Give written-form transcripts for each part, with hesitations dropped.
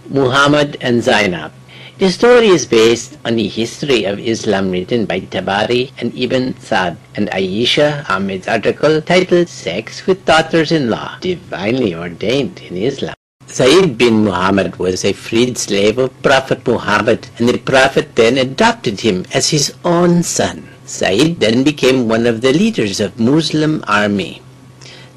Muhammad and Zainab. The story is based on the history of Islam written by Tabari and Ibn Sa'd and Aisha Ahmed's article titled Sex with Daughters-in-Law, Divinely Ordained in Islam. Zayd bin Muhammad was a freed slave of Prophet Muhammad, and the Prophet then adopted him as his own son. Zayd then became one of the leaders of Muslim army.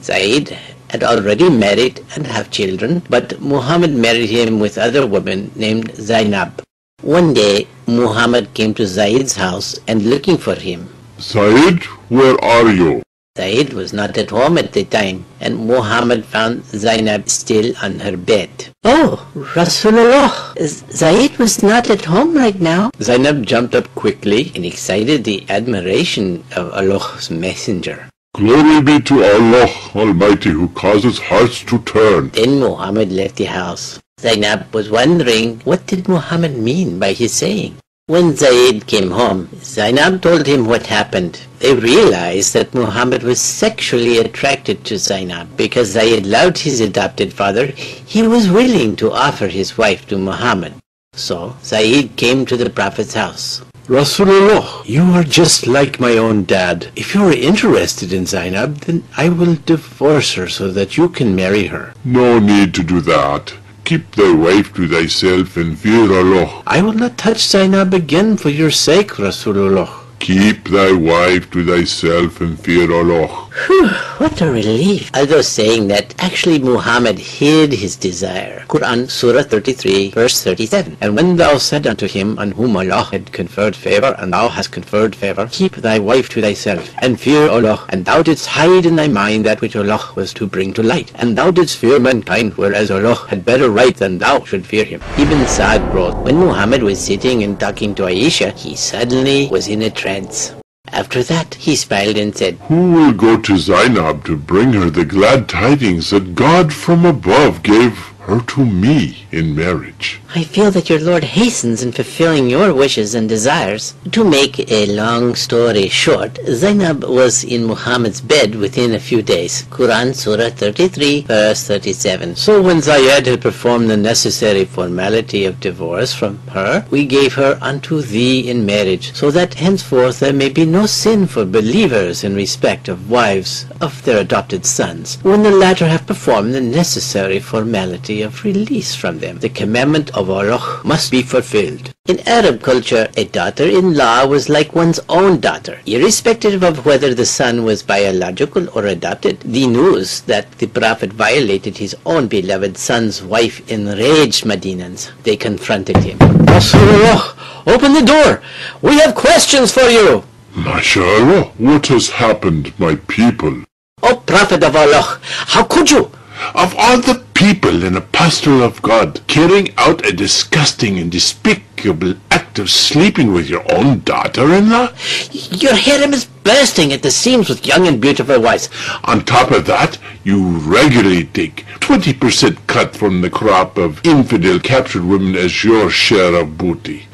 Zayd had already married and have children, but Muhammad married him with other women named Zainab. One day, Muhammad came to Zayd's house and looking for him. Zayd, where are you? Zayd was not at home at the time, and Muhammad found Zainab still on her bed. Oh, Rasulullah, Zayd was not at home right now. Zainab jumped up quickly and excited the admiration of Allah's messenger. Glory be to Allah Almighty who causes hearts to turn. Then Muhammad left the house. Zainab was wondering what did Muhammad mean by his saying. When Zayd came home, Zainab told him what happened. They realized that Muhammad was sexually attracted to Zainab. Because Zayd loved his adopted father, he was willing to offer his wife to Muhammad. So Zayd came to the Prophet's house. Rasulullah, you are just like my own dad. If you are interested in Zainab, then I will divorce her so that you can marry her. No need to do that. Keep thy wife to thyself and fear Allah. I will not touch Zainab again for your sake, Rasulullah. Keep thy wife to thyself and fear Allah. Whew, what a relief. Although saying that, actually Muhammad hid his desire. Quran, Surah 33, verse 37. And when thou said unto him on whom Allah had conferred favor, and thou hast conferred favor, keep thy wife to thyself, and fear Allah, and thou didst hide in thy mind that which Allah was to bring to light, and thou didst fear mankind, whereas Allah had better right than thou should fear him. Ibn Sa'd wrote, when Muhammad was sitting and talking to Aisha, he suddenly was in a trance. After that, he smiled and said, Who will go to Zainab to bring her the glad tidings that God from above gave her to me in marriage? I feel that your Lord hastens in fulfilling your wishes and desires. To make a long story short, Zainab was in Muhammad's bed within a few days. Quran, Surah 33, verse 37. So when Zayd had performed the necessary formality of divorce from her, we gave her unto thee in marriage, so that henceforth there may be no sin for believers in respect of wives of their adopted sons, when the latter have performed the necessary formality of release from them. The commandment of Allah must be fulfilled. In Arab culture, a daughter-in-law was like one's own daughter, irrespective of whether the son was biological or adopted. The news that the Prophet violated his own beloved son's wife enraged Madinans. They confronted him. Rasulullah, open the door! We have questions for you! MashaAllah, what has happened, my people? O Prophet of Allah, how could you? Of all the people and apostle of God, carrying out a disgusting and despicable act of sleeping with your own daughter-in-law? Your harem is bursting at the seams with young and beautiful wives. On top of that, you regularly take 20% cut from the crop of infidel captured women as your share of booty.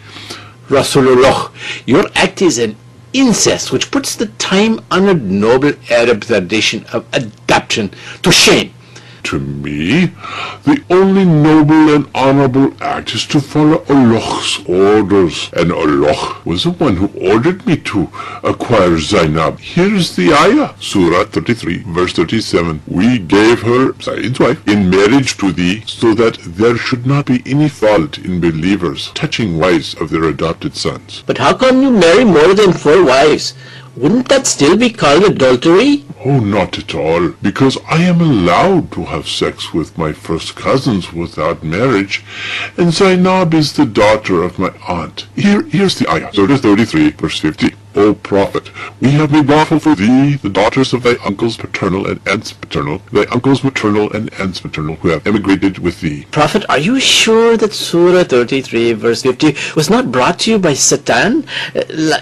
Rasulullah, your act is an incest which puts the time-honored noble Arab tradition of adoption to shame. To me, the only noble and honorable act is to follow Allah's orders, and Allah was the one who ordered me to acquire Zainab. Here is the ayah, Surah 33, verse 37. We gave her, Zayd's wife, in marriage to thee, so that there should not be any fault in believers touching wives of their adopted sons. But how come you marry more than 4 wives? Wouldn't that still be called adultery? Oh, not at all, because I am allowed to have sex with my first cousins without marriage, and Zainab is the daughter of my aunt. Here's the ayah, Surah 33, verse 50. O Prophet, we have made lawful for thee the daughters of thy uncles paternal and aunts paternal, thy uncles maternal and aunts maternal, who have emigrated with thee. Prophet, are you sure that Surah 33, verse 50 was not brought to you by Satan,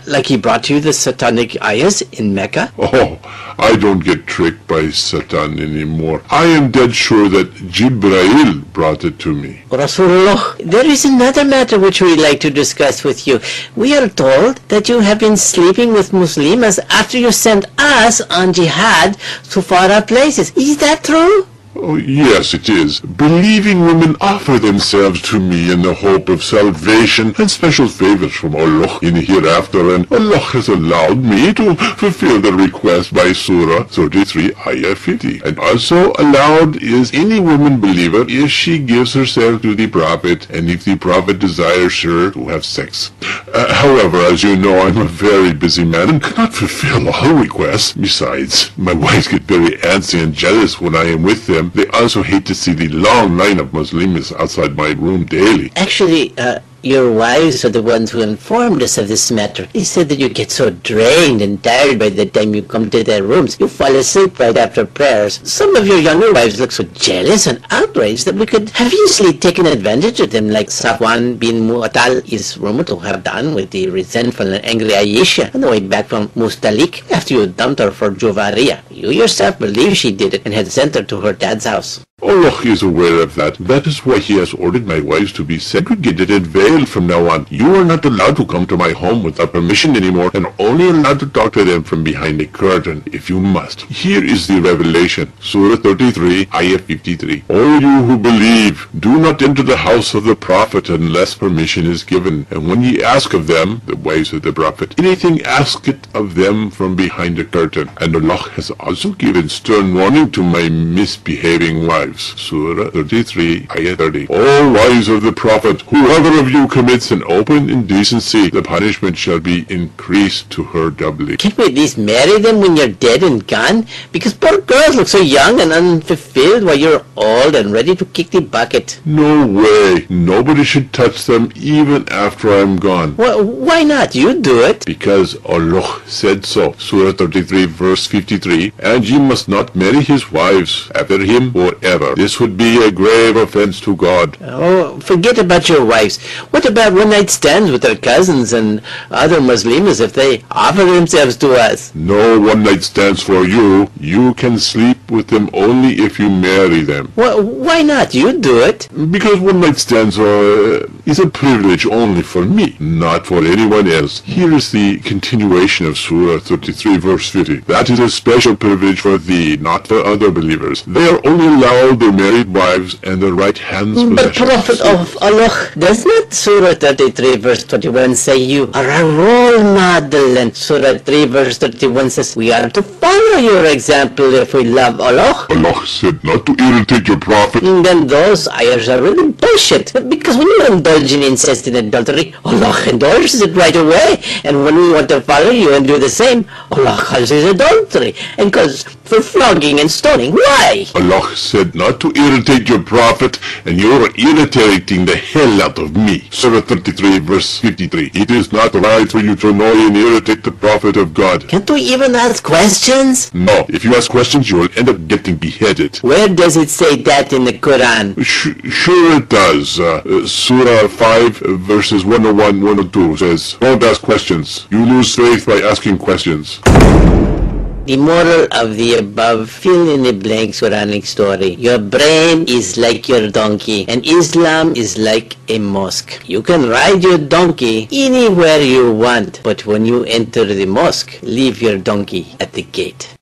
like he brought to you the satanic ayahs in Mecca? Oh, I don't get tricked by Satan anymore. I am dead sure that Jibreel brought it to me. Rasulullah, there is another matter which we'd like to discuss with you. We are told that you have been sleeping with Muslims after you sent us on jihad to far-off places. Is that true? Oh, yes, it is. Believing women offer themselves to me in the hope of salvation and special favors from Allah in the hereafter, and Allah has allowed me to fulfill the request by Surah 33, Ayah 50. And also allowed is any woman believer if she gives herself to the Prophet, and if the Prophet desires her to have sex. However, as you know, I'm a very busy man and cannot fulfill all requests. Besides, my wives get very antsy and jealous when I am with them. They also hate to see the long line of Muslims outside my room daily. Actually, your wives are the ones who informed us of this matter. They said that you get so drained and tired by the time you come to their rooms. You fall asleep right after prayers. Some of your younger wives look so jealous and outraged that we could have easily taken advantage of them, like Safwan bin Mu'attal is rumored to have done with the resentful and angry Aisha on the way back from Mustalik after you dumped her for Juvariya. You yourself believe she did it and had sent her to her dad's house. Allah is aware of that. That is why He has ordered my wives to be segregated and veiled from now on. You are not allowed to come to my home without permission anymore, and only allowed to talk to them from behind a curtain, if you must. Here is the revelation. Surah 33, Ayah 53. O you who believe, do not enter the house of the Prophet unless permission is given. And when ye ask of them, the wives of the Prophet, anything, ask it of them from behind a curtain. And Allah has also given stern warning to my misbehaving wives. Surah 33, Ayah 30. O wives of the Prophet, whoever of you commits an open indecency, the punishment shall be increased to her doubly. Can't we at least marry them when you're dead and gone? Because poor girls look so young and unfulfilled while you're old and ready to kick the bucket. No way. Nobody should touch them even after I'm gone. Why not? You do it. Because Allah said so. Surah 33, verse 53. And ye must not marry his wives after him forever. This would be a grave offense to God. Oh, forget about your wives. What about one-night stands with our cousins and other Muslims if they offer themselves to us? No one-night stands for you. You can sleep with them only if you marry them. Why not? You do it. Because one-night stands is a privilege only for me, not for anyone else. Here is the continuation of Surah 33, verse 50. That is a special privilege for thee, not for other believers. They are only allowed their married wives and their right hands possessions. But Prophet of Allah, does not Surah 33 verse 21 say you are a role model? And Surah 3 verse 31 says we are to follow your example if we love Allah. Allah said not to irritate your Prophet. And then those ayahs are really bullshit. Because when you indulge in incest and adultery, Allah endorses it right away. And when we want to follow you and do the same, Allah calls it adultery and calls for flogging and stoning. Why? Allah said not to irritate your Prophet, and you're irritating the hell out of me. Surah 33 verse 53. It is not right for you to annoy and irritate the Prophet of God. Can't we even ask questions? No, if you ask questions you will end up getting beheaded. Where does it say that in the Quran? Sure it does. Surah 5 verses 101, 102 says, don't ask questions. You lose faith by asking questions. The moral of the above fill-in-the-blank Quranic story. Your brain is like your donkey, and Islam is like a mosque. You can ride your donkey anywhere you want, but when you enter the mosque, leave your donkey at the gate.